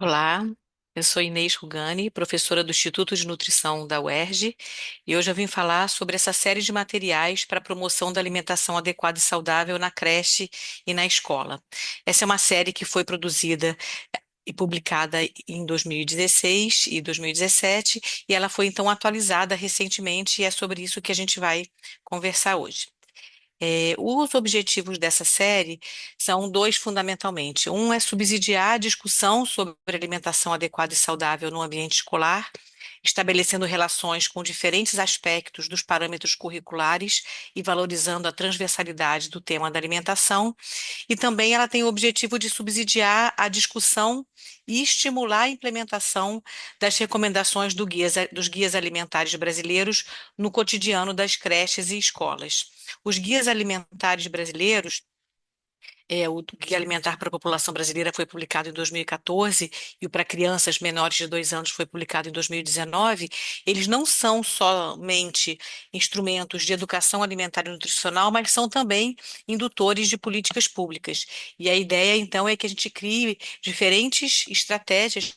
Olá, eu sou Inês Rugani, professora do Instituto de Nutrição da UERJ, e hoje eu vim falar sobre essa série de materiais para a promoção da alimentação adequada e saudável na creche e na escola. Essa é uma série que foi produzida e publicada em 2016 e 2017, e ela foi então atualizada recentemente, e é sobre isso que a gente vai conversar hoje. Os objetivos dessa série são dois fundamentalmente. Um é subsidiar a discussão sobre alimentação adequada e saudável no ambiente escolar, estabelecendo relações com diferentes aspectos dos parâmetros curriculares e valorizando a transversalidade do tema da alimentação. E também ela tem o objetivo de subsidiar a discussão e estimular a implementação das recomendações dos guias alimentares brasileiros no cotidiano das creches e escolas. Os guias alimentares brasileiros, o Guia Alimentar para a População Brasileira foi publicado em 2014 e o para crianças menores de 2 anos foi publicado em 2019. Eles não são somente instrumentos de educação alimentar e nutricional, mas são também indutores de políticas públicas. E a ideia, então, é que a gente crie diferentes estratégias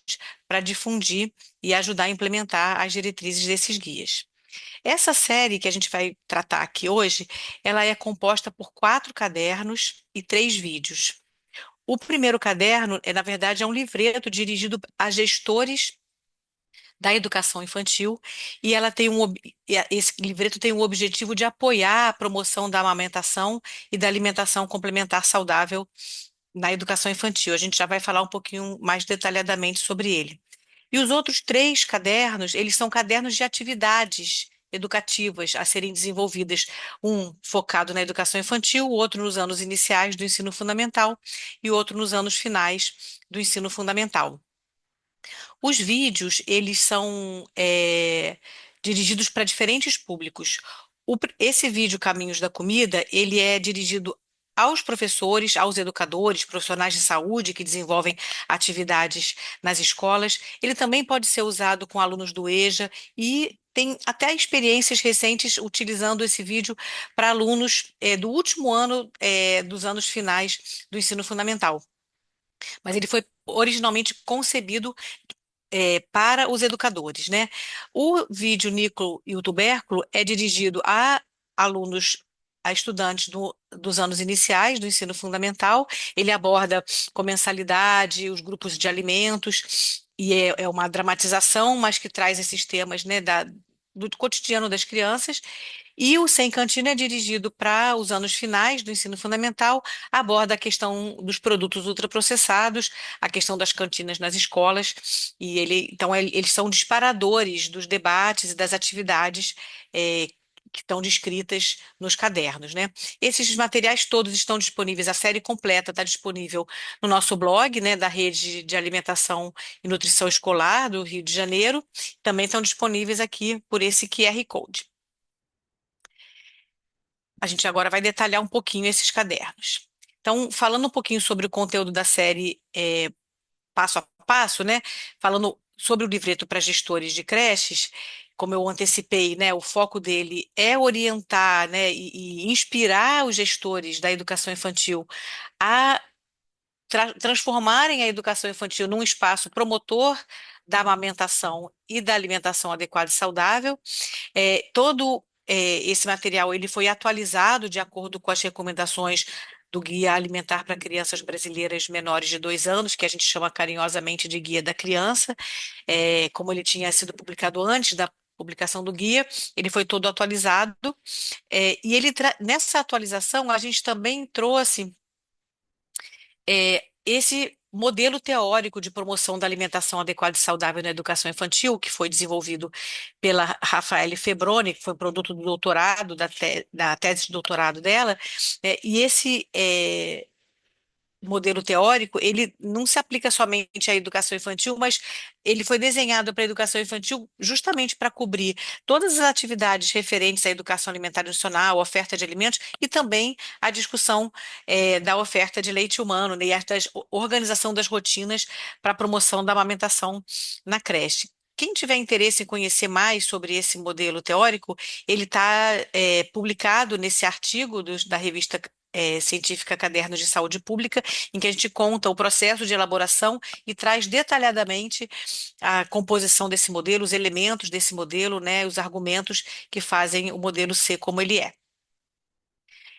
para difundir e ajudar a implementar as diretrizes desses guias. Essa série que a gente vai tratar aqui hoje, ela é composta por 4 cadernos e 3 vídeos. O primeiro caderno na verdade, é um livreto dirigido a gestores da educação infantil e ela tem esse livreto tem o objetivo de apoiar a promoção da amamentação e da alimentação complementar saudável na educação infantil. A gente já vai falar um pouquinho mais detalhadamente sobre ele. E os outros 3 cadernos, eles são cadernos de atividades educativas a serem desenvolvidas, um focado na educação infantil, o outro nos anos iniciais do ensino fundamental e o outro nos anos finais do ensino fundamental. Os vídeos, eles são dirigidos para diferentes públicos. Esse vídeo Caminhos da Comida, ele é dirigido aos professores, aos educadores, profissionais de saúde que desenvolvem atividades nas escolas. Ele também pode ser usado com alunos do EJA e tem até experiências recentes utilizando esse vídeo para alunos do último ano dos anos finais do ensino fundamental. Mas ele foi originalmente concebido para os educadores, né? O vídeo Níquel e o Tubérculo é dirigido a alunos, a estudantes dos anos iniciais do ensino fundamental. Ele aborda comensalidade, os grupos de alimentos, e é uma dramatização, mas que traz esses temas, né, do cotidiano das crianças. E o Sem Cantina é dirigido para os anos finais do ensino fundamental, aborda a questão dos produtos ultraprocessados, a questão das cantinas nas escolas, e eles são disparadores dos debates e das atividades que estão descritas nos cadernos, né? Esses materiais todos estão disponíveis, a série completa está disponível no nosso blog, né, da Rede de Alimentação e Nutrição Escolar do Rio de Janeiro, também estão disponíveis aqui por esse QR Code. A gente agora vai detalhar um pouquinho esses cadernos. Então, falando um pouquinho sobre o conteúdo da série passo a passo, né? Falando sobre o livreto para gestores de creches, como eu antecipei, né? O foco dele é orientar, né? E inspirar os gestores da educação infantil a transformarem a educação infantil num espaço promotor da amamentação e da alimentação adequada e saudável. Esse material ele foi atualizado de acordo com as recomendações do Guia Alimentar para Crianças Brasileiras Menores de 2 anos, que a gente chama carinhosamente de Guia da Criança. Como ele tinha sido publicado antes da publicação do guia, ele foi todo atualizado. E nessa atualização, a gente também trouxe esse modelo teórico de promoção da alimentação adequada e saudável na educação infantil, que foi desenvolvido pela Rafaele Febroni, que foi produto do doutorado, da tese de doutorado dela, e esse modelo teórico, ele não se aplica somente à educação infantil, mas ele foi desenhado para a educação infantil justamente para cobrir todas as atividades referentes à educação alimentar e nutricional, oferta de alimentos e também a discussão da oferta de leite humano, né, e organização das rotinas para a promoção da amamentação na creche. Quem tiver interesse em conhecer mais sobre esse modelo teórico, ele está publicado nesse artigo da revista científica Cadernos de Saúde Pública, em que a gente conta o processo de elaboração e traz detalhadamente a composição desse modelo, os elementos desse modelo, né, os argumentos que fazem o modelo ser como ele é.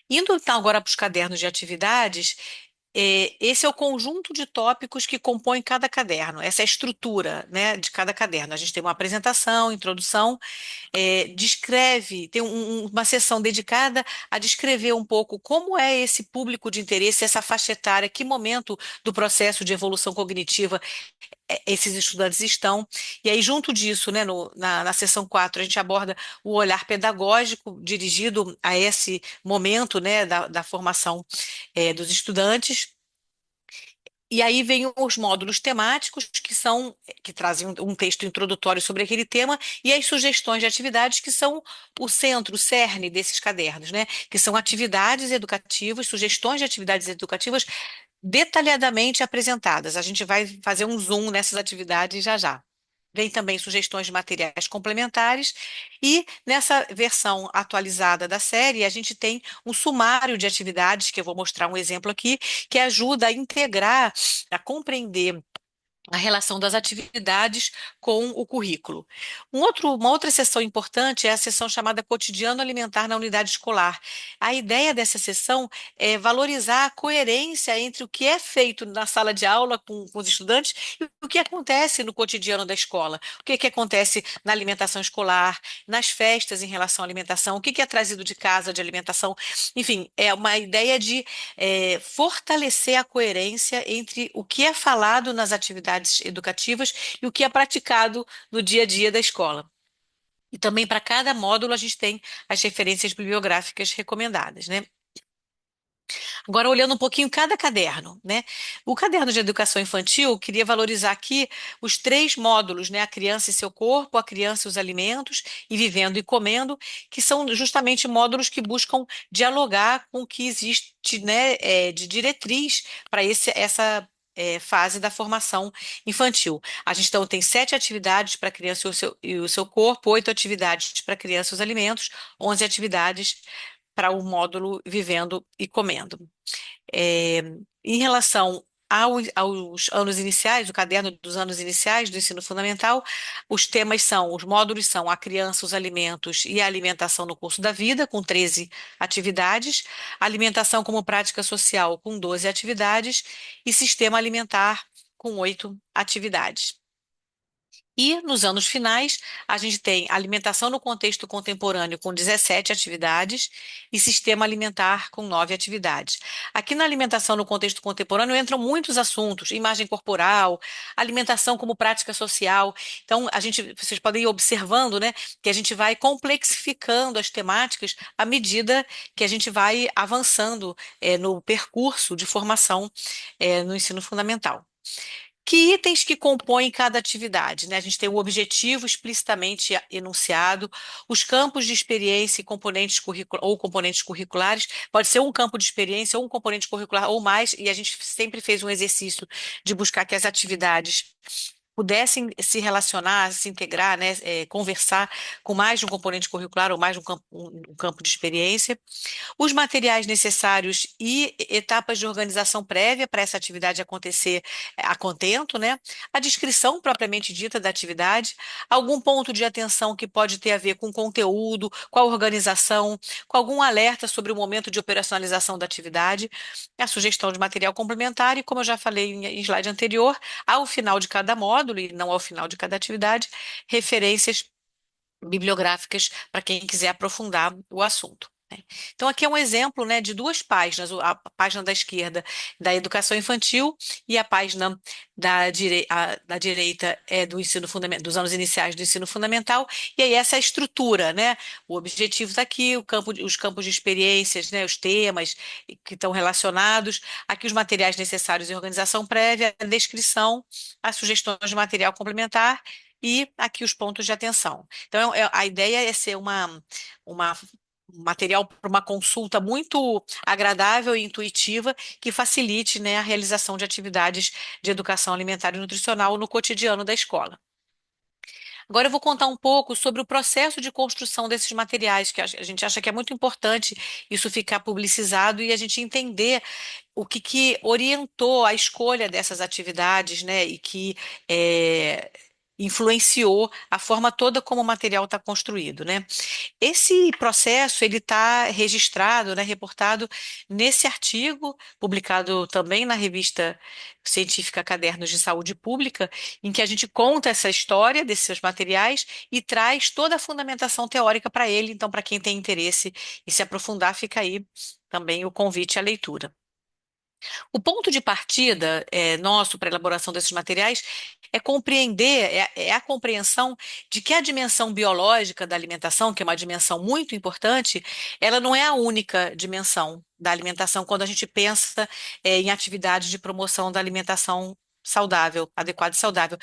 Indo então agora para os cadernos de atividades, esse é o conjunto de tópicos que compõe cada caderno, essa é a estrutura, né, de cada caderno. A gente tem uma apresentação, introdução, descreve, tem uma seção dedicada a descrever um pouco como é esse público de interesse, essa faixa etária, que momento do processo de evolução cognitiva esses estudantes estão. E aí, junto disso, né, na seção 4 a gente aborda o olhar pedagógico dirigido a esse momento, né, da formação, dos estudantes. E aí vem os módulos temáticos, que trazem um texto introdutório sobre aquele tema, e as sugestões de atividades, que são o centro, o cerne desses cadernos, né? Que são atividades educativas, sugestões de atividades educativas detalhadamente apresentadas. A gente vai fazer um zoom nessas atividades já já. Vem também sugestões de materiais complementares, e nessa versão atualizada da série, a gente tem um sumário de atividades, que eu vou mostrar um exemplo aqui, que ajuda a integrar, a compreender a relação das atividades com o currículo. Uma outra seção importante é a seção chamada Cotidiano Alimentar na Unidade Escolar. A ideia dessa seção é valorizar a coerência entre o que é feito na sala de aula com os estudantes e o que acontece no cotidiano da escola. O que, que acontece na alimentação escolar, nas festas em relação à alimentação, o que, que é trazido de casa de alimentação. Enfim, é uma ideia de fortalecer a coerência entre o que é falado nas atividades educativas e o que é praticado no dia a dia da escola. E também para cada módulo a gente tem as referências bibliográficas recomendadas, né? Agora, olhando um pouquinho cada caderno, né? O caderno de educação infantil, eu queria valorizar aqui os três módulos, né? A criança e seu corpo, a criança e os alimentos, e vivendo e comendo, que são justamente módulos que buscam dialogar com o que existe, né, de diretriz para essa fase da formação infantil. A gente então tem 7 atividades para a criança e o seu corpo, 8 atividades para a criança e os alimentos, 11 atividades para o módulo vivendo e comendo. É, em relação aos anos iniciais, o caderno dos anos iniciais do ensino fundamental, os módulos são a criança, os alimentos e a alimentação no curso da vida, com 13 atividades, alimentação como prática social, com 12 atividades, e sistema alimentar, com 8 atividades. E nos anos finais, a gente tem alimentação no contexto contemporâneo com 17 atividades e sistema alimentar com 9 atividades. Aqui na alimentação no contexto contemporâneo entram muitos assuntos, imagem corporal, alimentação como prática social. Então, vocês podem ir observando, né, que a gente vai complexificando as temáticas à medida que a gente vai avançando, no percurso de formação, no ensino fundamental. Que itens que compõem cada atividade, né? A gente tem o objetivo explicitamente enunciado, os campos de experiência e componentes curriculares, pode ser um campo de experiência ou um componente curricular ou mais, e a gente sempre fez um exercício de buscar que as atividades pudessem se relacionar, se integrar, né, conversar com mais de um componente curricular ou mais de um campo de experiência, os materiais necessários e etapas de organização prévia para essa atividade acontecer, a contento, né? A descrição propriamente dita da atividade, algum ponto de atenção que pode ter a ver com o conteúdo, com a organização, com algum alerta sobre o momento de operacionalização da atividade, a sugestão de material complementar e, como eu já falei em slide anterior, ao final de cada módulo e não ao final de cada atividade, referências bibliográficas para quem quiser aprofundar o assunto, né? Então, aqui é um exemplo, né, de duas páginas, a página da esquerda da educação infantil e a página da direita é do ensino fundamental, dos anos iniciais do ensino fundamental, e aí essa é a estrutura, né? O objetivo está aqui, os campos de experiências, né, os temas que estão relacionados, aqui os materiais necessários em organização prévia, a descrição, as sugestões de material complementar e aqui os pontos de atenção. Então, a ideia é ser uma um material para uma consulta muito agradável e intuitiva que facilite, né, a realização de atividades de educação alimentar e nutricional no cotidiano da escola. Agora eu vou contar um pouco sobre o processo de construção desses materiais, que a gente acha que é muito importante isso ficar publicizado e a gente entender o que orientou a escolha dessas atividades, né, e que influenciou a forma toda como o material está construído, né? Esse processo ele está registrado, né, reportado nesse artigo publicado também na revista científica Cadernos de Saúde Pública, em que a gente conta essa história desses materiais e traz toda a fundamentação teórica para ele. Então, para quem tem interesse em se aprofundar, fica aí também o convite à leitura. O ponto de partida nosso para a elaboração desses materiais é compreender, é a compreensão de que a dimensão biológica da alimentação, que é uma dimensão muito importante, ela não é a única dimensão da alimentação quando a gente pensa em atividades de promoção da alimentação saudável, adequada e saudável.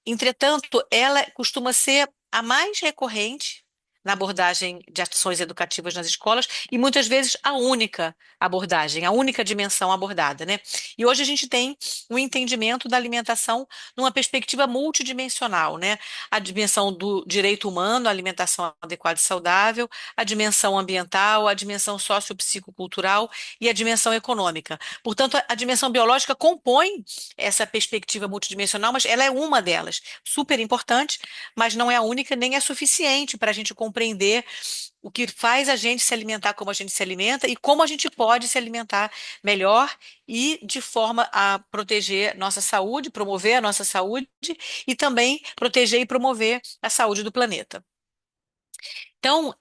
Entretanto, ela costuma ser a mais recorrente na abordagem de ações educativas nas escolas e muitas vezes a única abordagem, a única dimensão abordada, né? E hoje a gente tem um entendimento da alimentação numa perspectiva multidimensional, né? A dimensão do direito humano, a alimentação adequada e saudável, a dimensão ambiental, a dimensão sociopsicocultural e a dimensão econômica. Portanto, a dimensão biológica compõe essa perspectiva multidimensional, mas ela é uma delas, super importante, mas não é a única nem é suficiente para a gente compreender o que faz a gente se alimentar como a gente se alimenta e como a gente pode se alimentar melhor e de forma a proteger nossa saúde, promover a nossa saúde e também proteger e promover a saúde do planeta. Então,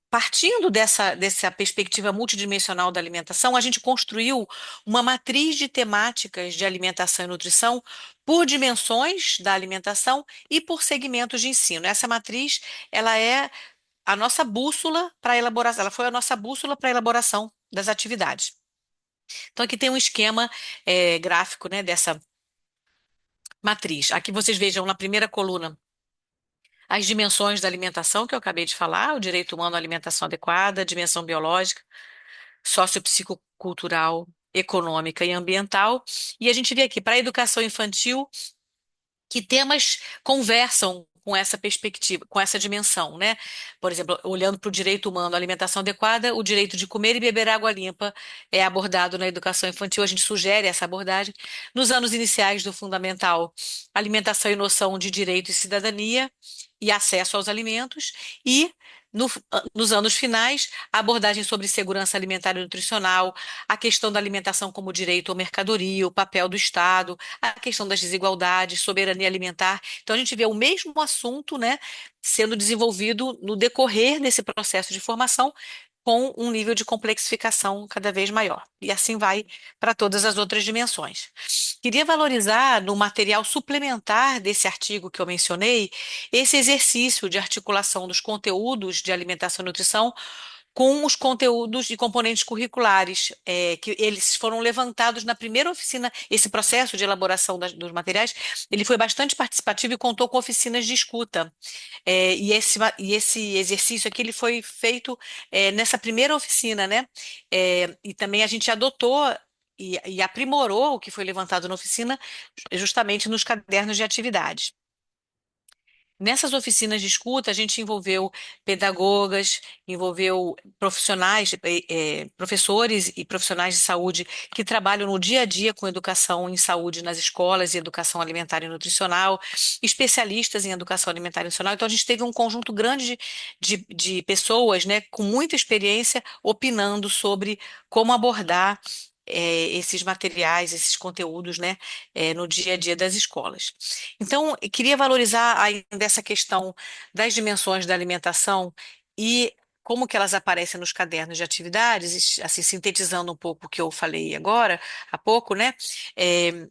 partindo dessa perspectiva multidimensional da alimentação, a gente construiu uma matriz de temáticas de alimentação e nutrição por dimensões da alimentação e por segmentos de ensino. Essa matriz, ela é a nossa bússola para elaboração, ela foi a nossa bússola para a elaboração das atividades. Então, aqui tem um esquema gráfico, né, dessa matriz. Aqui vocês vejam na primeira coluna as dimensões da alimentação que eu acabei de falar, o direito humano à alimentação adequada, a dimensão biológica, sociopsicocultural, econômica e ambiental. E a gente vê aqui, para a educação infantil, que temas conversam com essa perspectiva, com essa dimensão, né? Por exemplo, olhando para o direito humano à alimentação adequada, o direito de comer e beber água limpa é abordado na educação infantil, a gente sugere essa abordagem. Nos anos iniciais do fundamental, alimentação e noção de direito e cidadania e acesso aos alimentos, e nos anos finais, a abordagem sobre segurança alimentar e nutricional, a questão da alimentação como direito ou mercadoria, o papel do Estado, a questão das desigualdades, soberania alimentar. Então, a gente vê o mesmo assunto, né, sendo desenvolvido no decorrer desse processo de formação, com um nível de complexificação cada vez maior. E assim vai para todas as outras dimensões. Queria valorizar no material suplementar desse artigo que eu mencionei, esse exercício de articulação dos conteúdos de alimentação e nutrição com os conteúdos e componentes curriculares, que eles foram levantados na primeira oficina. Esse processo de elaboração dos materiais, ele foi bastante participativo e contou com oficinas de escuta. E esse exercício aqui, ele foi feito nessa primeira oficina, né? E também a gente adotou e aprimorou o que foi levantado na oficina, justamente nos cadernos de atividades. Nessas oficinas de escuta, a gente envolveu pedagogas, envolveu profissionais, professores e profissionais de saúde que trabalham no dia a dia com educação em saúde nas escolas e educação alimentar e nutricional, especialistas em educação alimentar e nutricional. Então, a gente teve um conjunto grande de pessoas, né, com muita experiência, opinando sobre como abordar esses materiais, esses conteúdos, né, no dia a dia das escolas. Então, eu queria valorizar ainda essa questão das dimensões da alimentação e como que elas aparecem nos cadernos de atividades, assim, sintetizando um pouco o que eu falei agora, há pouco, né? É,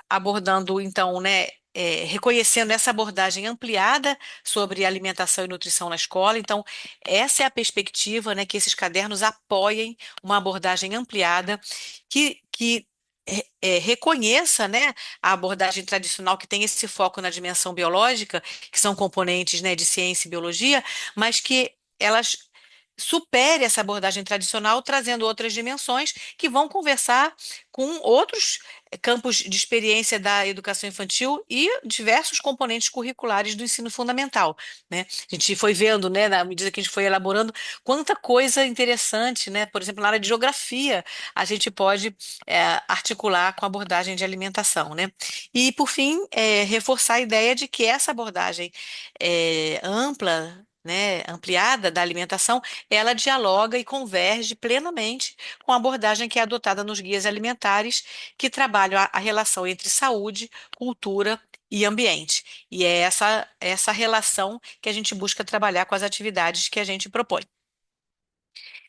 abordando, então, né, reconhecendo essa abordagem ampliada sobre alimentação e nutrição na escola. Então, essa é a perspectiva, né, que esses cadernos apoiem uma abordagem ampliada que reconheça, né, a abordagem tradicional que tem esse foco na dimensão biológica, que são componentes, né, de ciência e biologia, mas que elas supere essa abordagem tradicional, trazendo outras dimensões que vão conversar com outros campos de experiência da educação infantil e diversos componentes curriculares do ensino fundamental, né? A gente foi vendo, né, na medida que a gente foi elaborando, quanta coisa interessante, né? Por exemplo, na área de geografia, a gente pode articular com a abordagem de alimentação, né? E, por fim, reforçar a ideia de que essa abordagem ampla, né, ampliada da alimentação, ela dialoga e converge plenamente com a abordagem que é adotada nos guias alimentares, que trabalham a relação entre saúde, cultura e ambiente. E é essa relação que a gente busca trabalhar com as atividades que a gente propõe.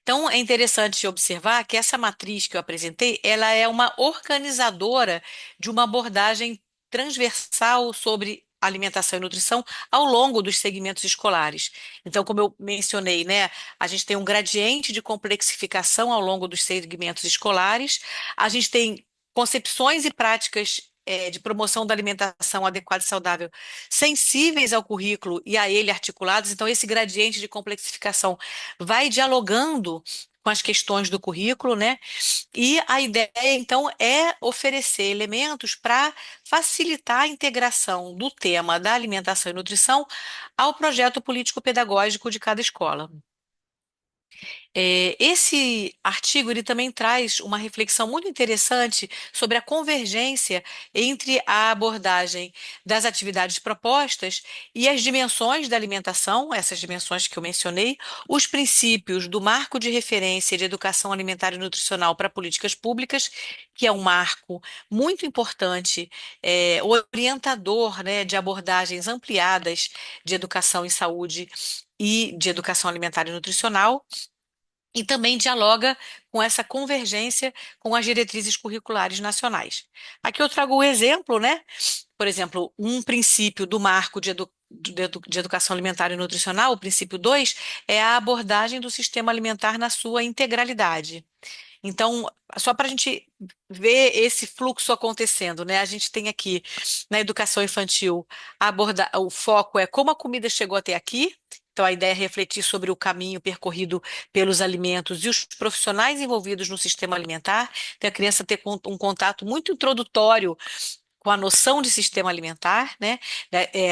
Então, é interessante observar que essa matriz que eu apresentei, ela é uma organizadora de uma abordagem transversal sobre alimentação e nutrição ao longo dos segmentos escolares. Então, como eu mencionei, né, a gente tem um gradiente de complexificação ao longo dos segmentos escolares, a gente tem concepções e práticas de promoção da alimentação adequada e saudável sensíveis ao currículo e a ele articulados. Então, esse gradiente de complexificação vai dialogando com as questões do currículo, né? E a ideia, então, é oferecer elementos para facilitar a integração do tema da alimentação e nutrição ao projeto político-pedagógico de cada escola. Esse artigo ele também traz uma reflexão muito interessante sobre a convergência entre a abordagem das atividades propostas e as dimensões da alimentação, essas dimensões que eu mencionei, os princípios do marco de referência de educação alimentar e nutricional para políticas públicas, que é um marco muito importante, orientador, né, de abordagens ampliadas de educação em saúde e de educação alimentar e nutricional e também dialoga com essa convergência com as diretrizes curriculares nacionais. Aqui eu trago o exemplo, né? Por exemplo, um princípio do marco de educação alimentar e nutricional, o princípio 2, é a abordagem do sistema alimentar na sua integralidade. Então, só para a gente ver esse fluxo acontecendo, né? A gente tem aqui na educação infantil o foco é como a comida chegou até aqui. Então, a ideia é refletir sobre o caminho percorrido pelos alimentos e os profissionais envolvidos no sistema alimentar. Então, a criança ter um contato muito introdutório com a noção de sistema alimentar, né?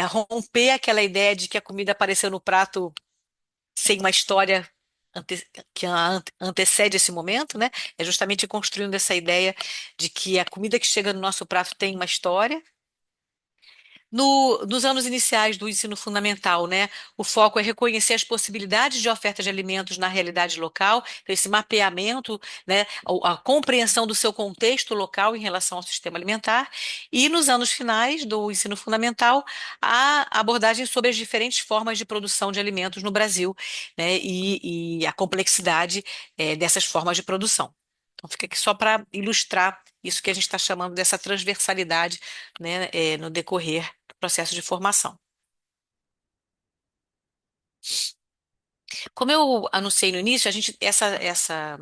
Romper aquela ideia de que a comida apareceu no prato sem uma história que antecede esse momento, né? É justamente construindo essa ideia de que a comida que chega no nosso prato tem uma história. Nos anos iniciais do ensino fundamental, né, o foco é reconhecer as possibilidades de oferta de alimentos na realidade local, então esse mapeamento, né, a compreensão do seu contexto local em relação ao sistema alimentar, e nos anos finais do ensino fundamental, a abordagem sobre as diferentes formas de produção de alimentos no Brasil, né, e a complexidade, dessas formas de produção. Então, fica aqui só para ilustrar isso que a gente está chamando dessa transversalidade, né, no decorrer processo de formação. Como eu anunciei no início, essa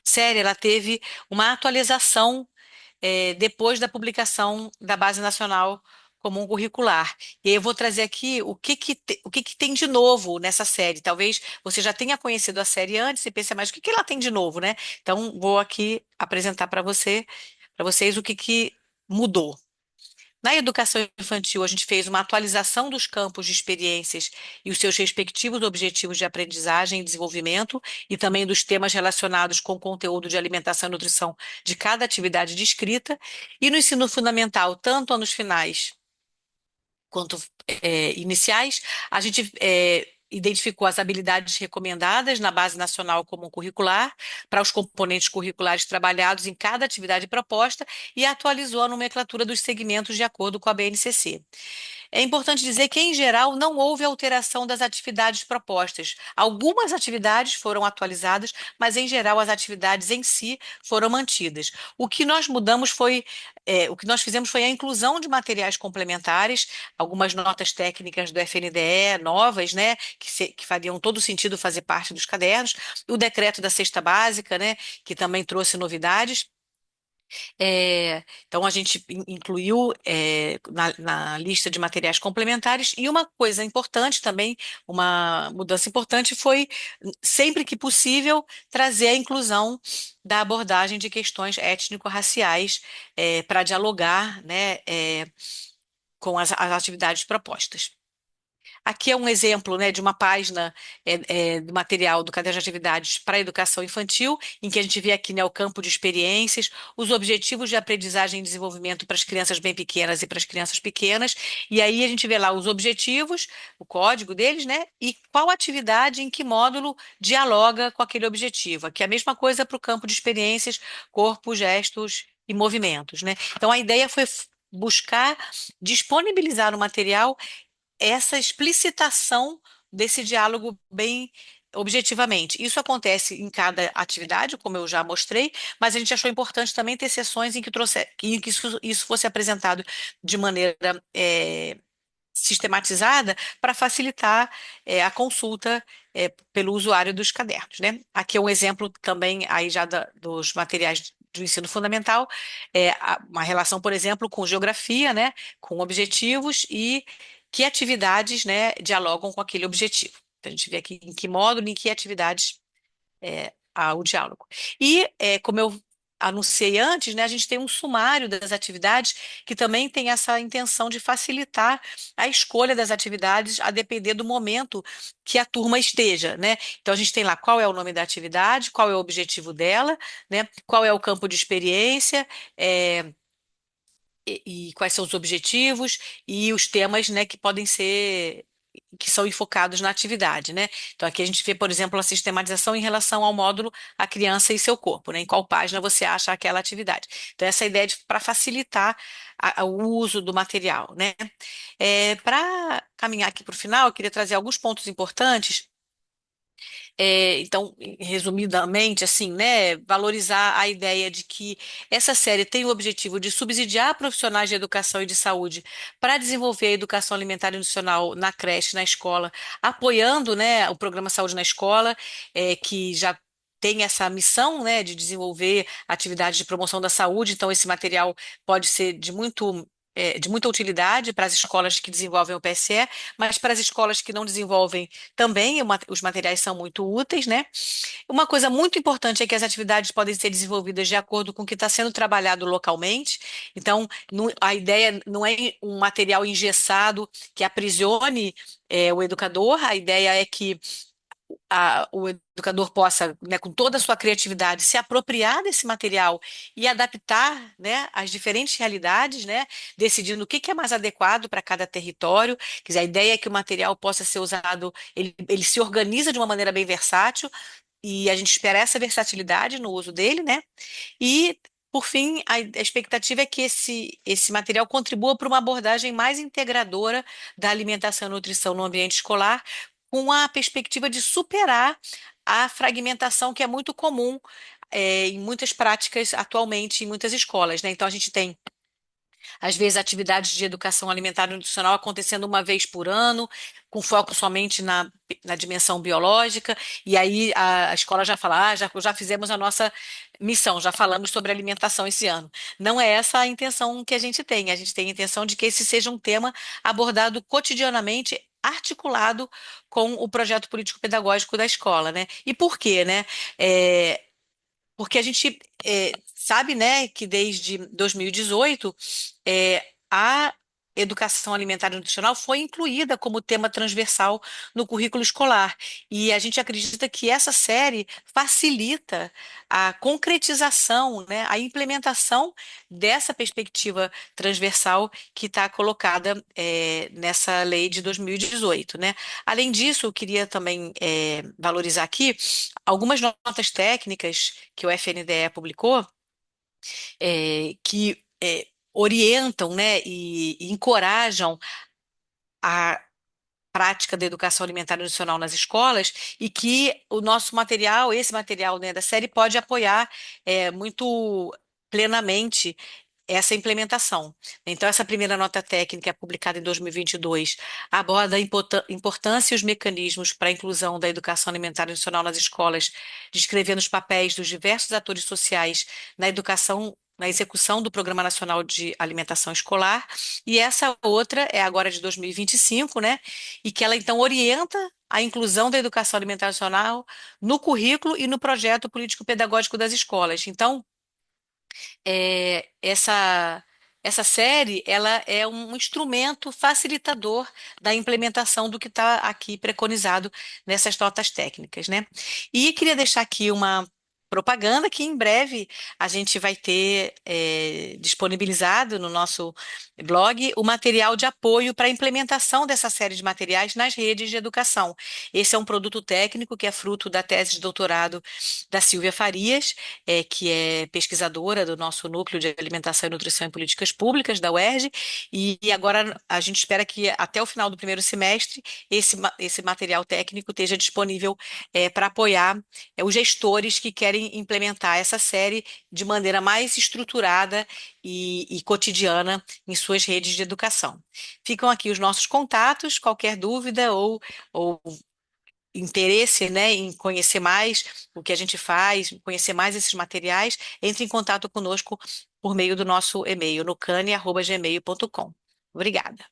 série ela teve uma atualização depois da publicação da Base Nacional Comum Curricular. E aí eu vou trazer aqui o que que tem de novo nessa série. Talvez você já tenha conhecido a série antes e pense, mas o que que ela tem de novo, né? Então, vou aqui apresentar para vocês o que que mudou. Na educação infantil, a gente fez uma atualização dos campos de experiências e os seus respectivos objetivos de aprendizagem e desenvolvimento, e também dos temas relacionados com o conteúdo de alimentação e nutrição de cada atividade descrita. E no ensino fundamental, tanto anos finais quanto iniciais, a gente identificou as habilidades recomendadas na Base Nacional Comum Curricular para os componentes curriculares trabalhados em cada atividade proposta e atualizou a nomenclatura dos segmentos de acordo com a BNCC. É importante dizer que, em geral, não houve alteração das atividades propostas. Algumas atividades foram atualizadas, mas, em geral, as atividades em si foram mantidas. O que nós mudamos foi, o que nós fizemos foi a inclusão de materiais complementares, algumas notas técnicas do FNDE novas, né, que fariam todo sentido fazer parte dos cadernos, o decreto da cesta básica, né, que também trouxe novidades. Então, a gente incluiu na lista de materiais complementares. E uma coisa importante também, uma mudança importante foi, sempre que possível, trazer a inclusão da abordagem de questões étnico-raciais para dialogar, né, com as atividades propostas. Aqui é um exemplo, né, de uma página do material do Caderno de Atividades para a Educação Infantil, em que a gente vê aqui, né, o campo de experiências, os objetivos de aprendizagem e desenvolvimento para as crianças bem pequenas e para as crianças pequenas, e aí a gente vê lá os objetivos, o código deles, né, e qual atividade, em que módulo dialoga com aquele objetivo. Aqui é a mesma coisa para o campo de experiências, corpo, gestos e movimentos, né? Então a ideia foi buscar disponibilizar o material essa explicitação desse diálogo bem objetivamente. Isso acontece em cada atividade, como eu já mostrei, mas a gente achou importante também ter sessões em que isso fosse apresentado de maneira sistematizada para facilitar a consulta pelo usuário dos cadernos, né? Aqui é um exemplo também aí já dos materiais do ensino fundamental, uma relação, por exemplo, com geografia, né? Com objetivos e que atividades, né, dialogam com aquele objetivo. Então, a gente vê aqui em que módulo, em que atividades ao diálogo. E, como eu anunciei antes, né, a gente tem um sumário das atividades que também tem essa intenção de facilitar a escolha das atividades a depender do momento que a turma esteja, né? Então a gente tem lá qual é o nome da atividade, qual é o objetivo dela, né? Qual é o campo de experiência, é, e quais são os objetivos e os temas, né, que podem ser que são enfocados na atividade, né? Então aqui a gente vê, por exemplo, a sistematização em relação ao módulo A Criança e Seu Corpo, né? Em qual página você acha aquela atividade. Então essa ideia para facilitar o uso do material, né? Para caminhar aqui para o final, eu queria trazer alguns pontos importantes. Então, resumidamente, assim, né, valorizar a ideia de que essa série tem o objetivo de subsidiar profissionais de educação e de saúde para desenvolver a educação alimentar e nutricional na creche, na escola, apoiando, né, o programa Saúde na Escola, que já tem essa missão, né, de desenvolver atividades de promoção da saúde. Então, esse material pode ser de muita utilidade para as escolas que desenvolvem o PSE, mas para as escolas que não desenvolvem também os materiais são muito úteis, né? Uma coisa muito importante é que as atividades podem ser desenvolvidas de acordo com o que está sendo trabalhado localmente. Então, a ideia não é um material engessado que aprisione o educador. A ideia é que o educador possa, né, com toda a sua criatividade, se apropriar desse material e adaptar, né, às diferentes realidades, né, decidindo o que que é mais adequado para cada território. Quer dizer, a ideia é que o material possa ser usado, ele se organiza de uma maneira bem versátil e a gente espera essa versatilidade no uso dele, né? E, por fim, a expectativa é que esse material contribua para uma abordagem mais integradora da alimentação e nutrição no ambiente escolar, com a perspectiva de superar a fragmentação que é muito comum, em muitas práticas atualmente em muitas escolas, né? Então, a gente tem às vezes, atividades de educação alimentar e nutricional acontecendo uma vez por ano, com foco somente na dimensão biológica, e aí a escola já fala, já fizemos a nossa missão, já falamos sobre alimentação esse ano. Não é essa a intenção que a gente tem a intenção de que esse seja um tema abordado cotidianamente, articulado com o projeto político-pedagógico da escola, né? E por quê, né? É, porque a gente sabe, né, que desde 2018 a educação alimentar e nutricional foi incluída como tema transversal no currículo escolar. E a gente acredita que essa série facilita a concretização, né, a implementação dessa perspectiva transversal que está colocada nessa lei de 2018, né? Além disso, eu queria também valorizar aqui algumas notas técnicas que o FNDE publicou, que orientam, né, e encorajam a prática da educação alimentar e nutricional nas escolas e que o nosso material, esse material, né, da série, pode apoiar muito plenamente essa implementação. Então, essa primeira nota técnica, publicada em 2022, aborda a importância e os mecanismos para a inclusão da educação alimentar e nutricional nas escolas, descrevendo os papéis dos diversos atores sociais na educação na execução do Programa Nacional de Alimentação Escolar, e essa outra é agora de 2025, né? E que ela então orienta a inclusão da educação alimentar nacional no currículo e no projeto político-pedagógico das escolas. Então, essa série ela é um instrumento facilitador da implementação do que está aqui preconizado nessas notas técnicas, né? E queria deixar aqui uma propaganda que em breve a gente vai ter disponibilizado no nosso blog o material de apoio para a implementação dessa série de materiais nas redes de educação. Esse é um produto técnico que é fruto da tese de doutorado da Silvia Farias, que é pesquisadora do nosso Núcleo de Alimentação e Nutrição em Políticas Públicas, da UERJ, e agora a gente espera que até o final do primeiro semestre esse material técnico esteja disponível para apoiar os gestores que querem implementar essa série de maneira mais estruturada e cotidiana em suas redes de educação. Ficam aqui os nossos contatos, qualquer dúvida ou interesse, né, em conhecer mais o que a gente faz, conhecer mais esses materiais, entre em contato conosco por meio do nosso e-mail, no cane@gmail.com. Obrigada.